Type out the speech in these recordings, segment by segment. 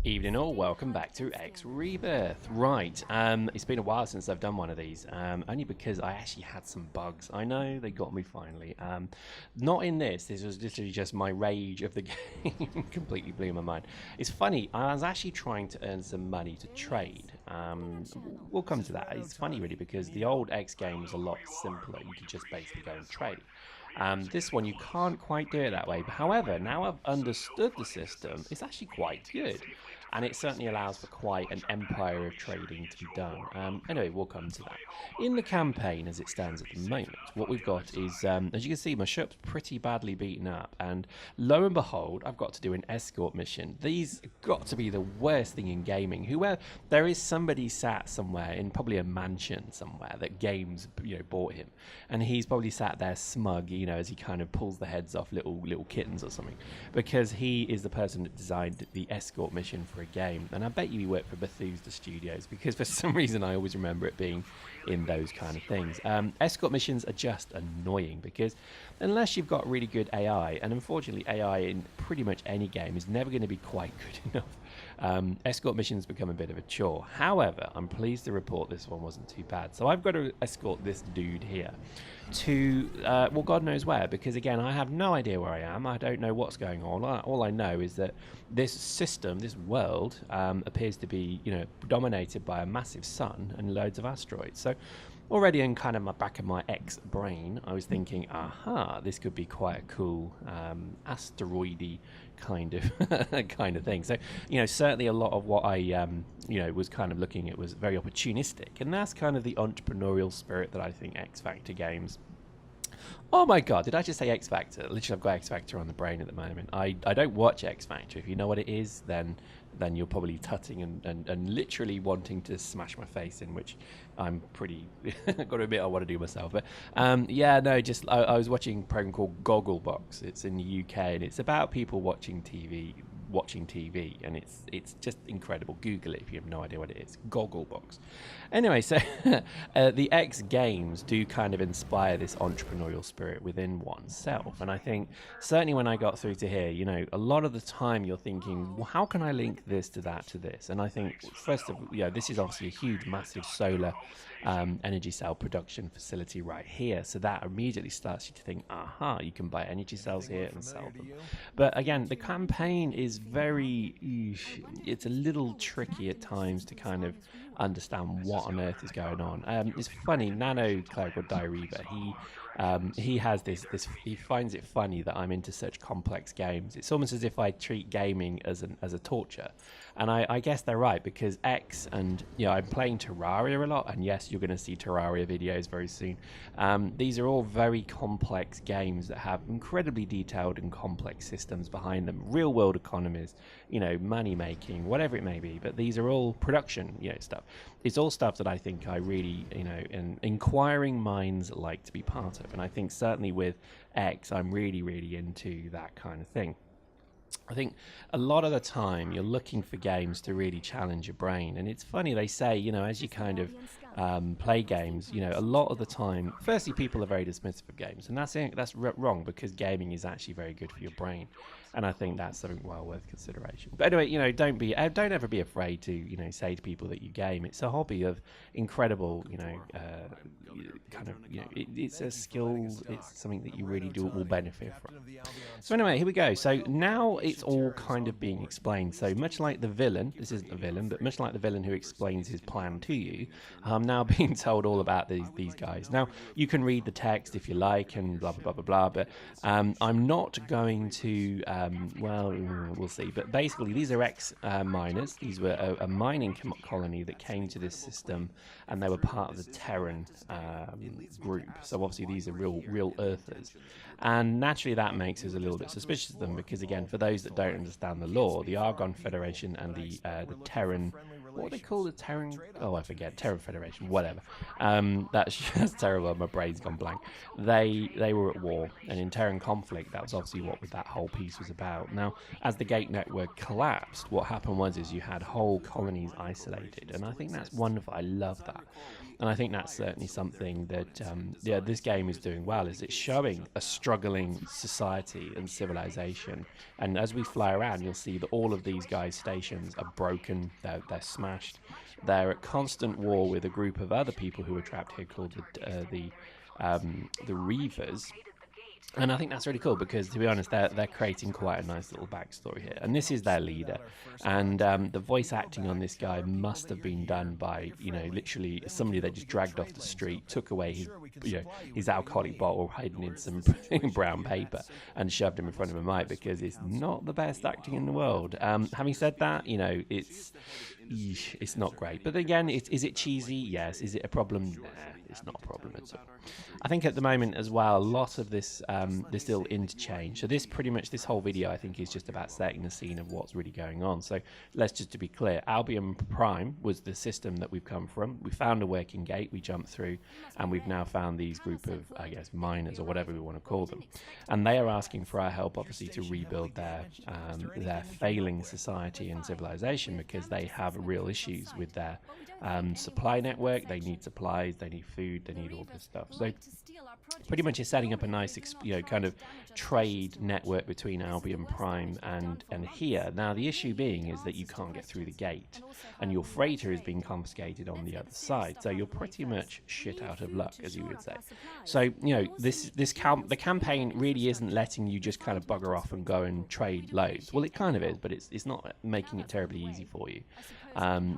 Evening all, welcome back to X-rebirth. Right, it's been a while since I've done one of these, only because I actually had some bugs. I know they got me finally. Not in this was literally just my rage of the game completely blew my mind. It's funny, I was actually trying to earn some money to trade. We'll come to that. It's funny really because the old X game was a lot simpler. You could just basically go and trade. This one you can't quite do it that way. However, now I've understood the system, it's actually quite good. And it certainly allows for quite an empire of trading to be done. Anyway, we'll come to that. In the campaign, as it stands at the moment, what we've got is, as you can see, my ship's pretty badly beaten up. And lo and behold, I've got to do an escort mission. These got to be the worst thing in gaming. There is somebody sat somewhere in probably a mansion somewhere that games, bought him. And he's probably sat there smug, as he kind of pulls the heads off little kittens or something. Because he is the person that designed the escort mission for a game, and I bet you he worked for Bethesda Studios because for some reason I always remember it being in those kind of things. Escort missions are just annoying because unless you've got really good AI, and unfortunately AI in pretty much any game is never going to be quite good enough, escort missions become a bit of a chore. However, I'm pleased to report this one wasn't too bad. So I've got to escort this dude here to, well, God knows where, because again, I have no idea where I am. I don't know what's going on. All I know is that this system, this world, appears to be, dominated by a massive sun and loads of asteroids. So already in kind of my back of my X brain, I was thinking, aha, this could be quite a cool asteroidy kind of thing. So certainly a lot of what I was kind of looking at was very opportunistic, and that's kind of the entrepreneurial spirit that I think X Factor games. Oh my god, did I just say X Factor? Literally, I've got X Factor on the brain at the moment. I don't watch X Factor. If you know what it is, then you're probably tutting and literally wanting to smash my face in, which I'm pretty got to admit I want to do myself. But yeah, no, just I was watching a program called Gogglebox. It's in the UK and it's about people watching TV, and it's just incredible. Google it if you have no idea what it is. Gogglebox. Anyway, so the X games do kind of inspire this entrepreneurial spirit within oneself, and I think certainly when I got through to here, a lot of the time you're thinking, well, how can I link this to that to this? And I think first of all, this is obviously a huge, massive solar energy cell production facility right here, so that immediately starts you to think, aha, you can buy energy cells here and sell them. But again, the campaign is it's a little tricky at times to kind of understand what on earth is going on. It's funny, Nano Clerical Diarrhea, he has this he finds it funny that I'm into such complex games. It's almost as if I treat gaming as a torture, and I guess they're right, because X and I'm playing Terraria a lot, and yes, you're going to see Terraria videos very soon. These are all very complex games that have incredibly detailed and complex systems behind them, real world economies, money making, whatever it may be. But these are all production stuff. It's all stuff that I think I really and inquiring minds like to be part of, and I think certainly with X I'm really into that kind of thing. I think a lot of the time you're looking for games to really challenge your brain, and it's funny, they say as you kind of play games, a lot of the time, firstly, people are very dismissive of games, and that's wrong, because gaming is actually very good for your brain, and I think that's something well worth consideration. But anyway, don't ever be afraid to say to people that you game. It's a hobby of incredible it's a skill. It's something that you really will benefit from. So anyway, here we go. So now it's all kind of being explained. So much like the villain, this isn't a villain, but much like the villain who explains his plan to you, I'm now being told all about these guys. Now you can read the text if you like, and blah blah blah blah blah. But I'm not going to. Well, we'll see. But basically, these are ex-miners. These were a mining colony that came to this system, and they were part of the Terran group. So obviously, these are real Earthers, and naturally that makes us a little bit suspicious of them, because again, for those that don't understand the lore, the Argon Federation and the Terran. What were they called? The Terran? Oh, I forget. Terran Federation, whatever. That's terrible. My brain's gone blank. They were at war, and in Terran conflict, that was obviously what that whole piece was about. Now, as the Gate network collapsed, what happened was you had whole colonies isolated, and I think that's wonderful. I love that. And I think that's certainly something that yeah, this game is doing well, is it's showing a struggling society and civilization. And as we fly around, you'll see that all of these guys' stations are broken, they're smashed. They're at constant war with a group of other people who are trapped here called the Reavers. And I think that's really cool because, to be honest, they're creating quite a nice little backstory here. And this is their leader. And the voice acting on this guy must have been done by, you know, literally somebody that just dragged off the street, took away his, you know, his alcoholic bottle hiding in some brown paper and shoved him in front of a mic, because it's not the best acting in the world. Having said that, you know, it's not great. But again, is it cheesy? Yes. Is it a problem? Nah, it's not a problem at all. I think at the moment as well, a lot of this little interchange. So this whole video, I think, is just about setting the scene of what's really going on. So let's just to be clear, Albion Prime was the system that we've come from. We found a working gate, we jumped through, and we've now found these group of, I guess, miners or whatever we want to call them. And they are asking for our help, obviously, to rebuild their failing society and civilization, because they have real issues with their supply network. They need supplies, they need food, they need all this stuff. So pretty much it's setting up a nice, you know, kind of trade network between Albion Prime and here. Now the issue being is that you can't get through the gate, and your freighter is being confiscated on the other side. So you're pretty much shit out of luck, as you would say. So, you know, the campaign really isn't letting you just kind of bugger off and go and trade loads. Well, it kind of is, but it's not making it terribly easy for you.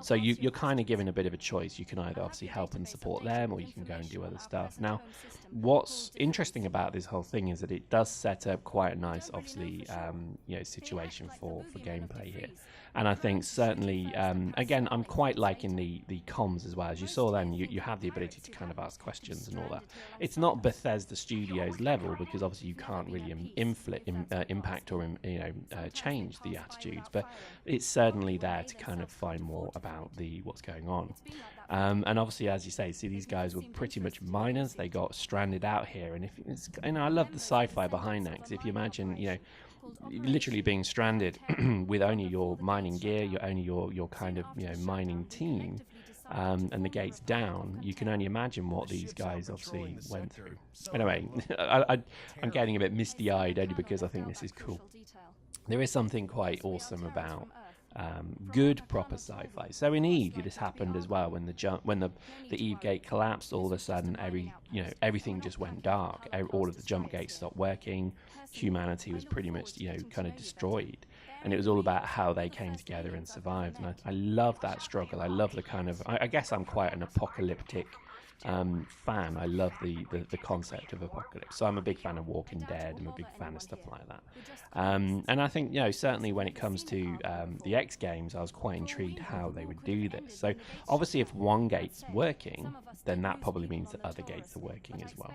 So you're kind of given a bit of a choice. You can either obviously help and support them, or you can go and do other stuff. Now, what's interesting about this whole thing is that it does set up quite a nice, obviously, you know, situation for gameplay here. And I think certainly, again, I'm quite liking the comms as well. As you saw then, you have the ability to kind of ask questions and all that. It's not Bethesda Studios level, because obviously you can't really impact or change the attitudes, but it's certainly there to kind of find more about what's going on. And obviously, as you say, see, these guys were pretty much miners. They got stranded out here, and I love the sci-fi behind that, because if you imagine, you know, literally being stranded with only your mining gear, your kind of, you know, mining team, and the gates down, you can only imagine what these guys obviously went through. Anyway, I'm getting a bit misty-eyed only because I think this is cool. There is something quite awesome about good proper sci-fi. So in Eve, this happened as well. When the Eve gate collapsed, all of a sudden everything just went dark. All of the jump gates stopped working. Humanity was pretty much, you know, kind of destroyed. And it was all about how they came together and survived. And I love that struggle. I love the kind of, I guess I'm quite an apocalyptic fan. I love the concept of apocalypse. So I'm a big fan of Walking Dead. I'm a big fan of stuff like that. And I think, you know, certainly when it comes to the X games, I was quite intrigued how they would do this. So obviously if one gate's working, then that probably means that other gates are working as well.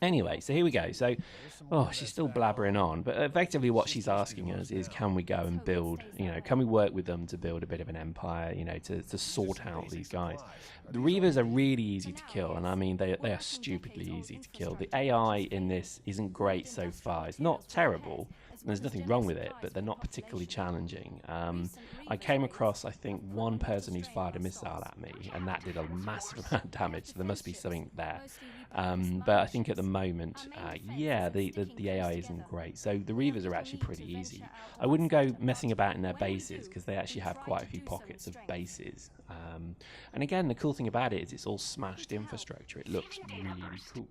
Anyway, so here we go. So, she's still blabbering on, but effectively what she's asking us is, can we go and build, you know, can we work with them to build a bit of an empire, you know, to sort out these guys. The Reavers are really easy to kill, and I mean, they are stupidly easy to kill. The AI in this isn't great so far. It's not terrible. There's nothing wrong with it, but they're not particularly challenging. I came across, I think, one person who's fired a missile at me, and that did a massive amount of damage, so there must be something there. But I think at the moment, the AI isn't great. So the Reavers are actually pretty easy. I wouldn't go messing about in their bases, because they actually have quite a few pockets of bases. And again, the cool thing about it is it's all smashed infrastructure. It looks really cool.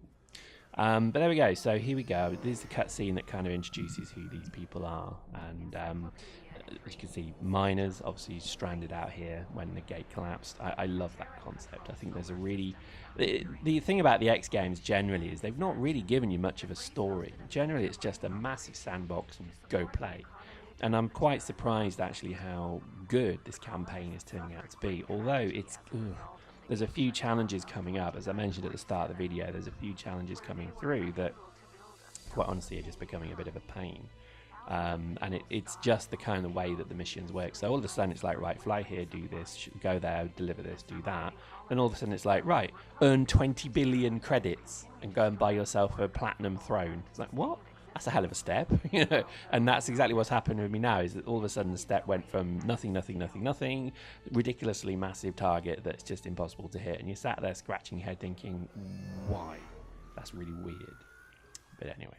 But there we go. So here we go. This is the cutscene that kind of introduces who these people are. And as you can see, miners obviously stranded out here when the gate collapsed. I love that concept. I think there's a really... The thing about the X games generally is they've not really given you much of a story. Generally, it's just a massive sandbox and go play. And I'm quite surprised actually how good this campaign is turning out to be. Although it's... there's a few challenges coming up. As I mentioned at the start of the video, there's a few challenges coming through that, quite honestly, are just becoming a bit of a pain. And it's just the kind of way that the missions work. So all of a sudden it's like, right, fly here, do this, go there, deliver this, do that. Then all of a sudden it's like, right, earn 20 billion credits and go and buy yourself a platinum throne. It's like, what? that's a hell of a step, you know. And that's exactly what's happened with me now, is that all of a sudden the step went from nothing, ridiculously massive target that's just impossible to hit, and you're sat there scratching your head thinking, why? That's really weird. But anyway,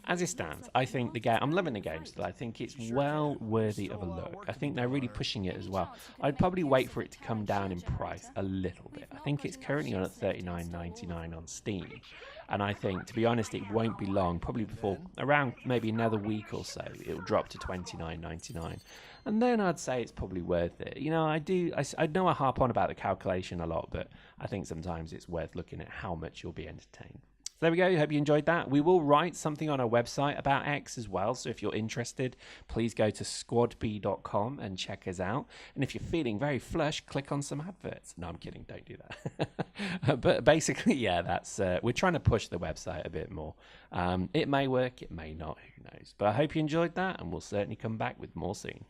as it stands, I think the game, I'm loving the game still. I think it's well worthy of a look. I think they're really pushing it as well. I'd probably wait for it to come down in price a little bit. I think it's currently on at $39.99 on Steam. And I think, to be honest, it won't be long, probably before around maybe another week or so, it'll drop to $29.99. And then I'd say it's probably worth it. You know, I know I harp on about the calculation a lot, but I think sometimes it's worth looking at how much you'll be entertained. So there we go. Hope you enjoyed that. We will write something on our website about X as well. So if you're interested, please go to squadbme.com and check us out. And if you're feeling very flush, click on some adverts. No, I'm kidding. Don't do that. But basically, yeah, that's we're trying to push the website a bit more. It may work. It may not. Who knows? But I hope you enjoyed that, and we'll certainly come back with more soon.